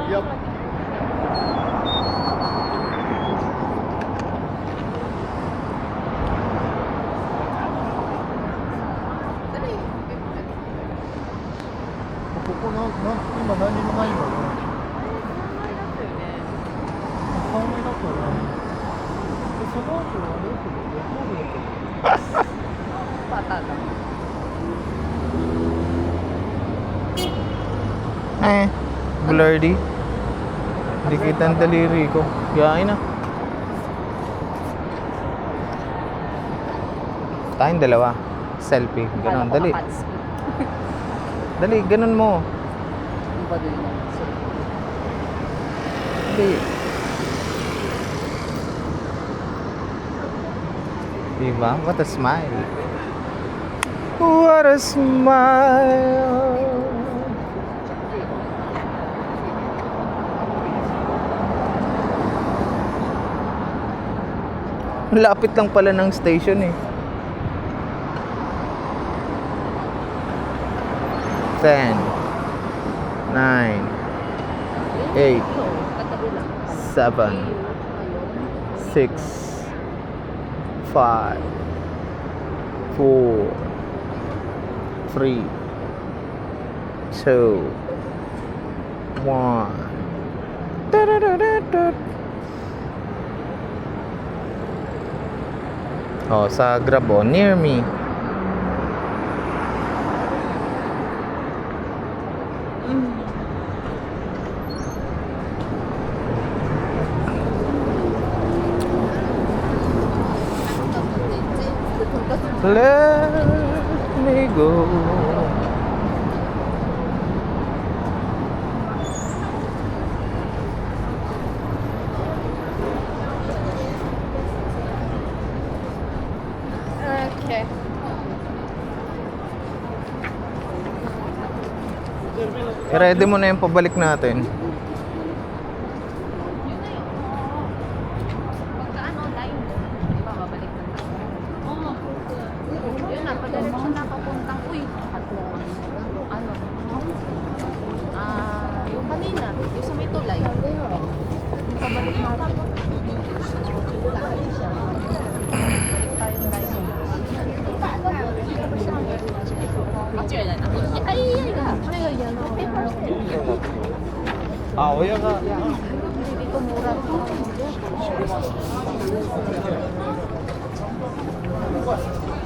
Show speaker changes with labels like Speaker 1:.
Speaker 1: Yep.ここ今何もないんだね。3階だったよね。その後はあれだけど、レコードだけど。
Speaker 2: バターだ。
Speaker 3: Blurry. Hindi kita ang daliri ko. Yain na. Tayong dalawa. Selfie. Ganon. Dali. Dali. Ganon mo.
Speaker 2: Ano ba din yan?
Speaker 3: Dali. Diba? What a smile. What a smile. Lapit lang pala ng station eh. 10 9 8 7 6 5 4 3 2 1. Oh, sa Grab oh, near me. Let me go.
Speaker 2: Okay.
Speaker 3: I-ready mo na yung pabalik natin.
Speaker 2: Pagka-ano, tayo mo. Di ba, babalik na tayo. Oo. Yun na, pag-diretso na papuntang, uy. Ano? Yung kanina, yung sa may tulay. Pabalik na tayo. Balik tayong tayo.
Speaker 3: Ah, oya ka.
Speaker 2: Dito mura.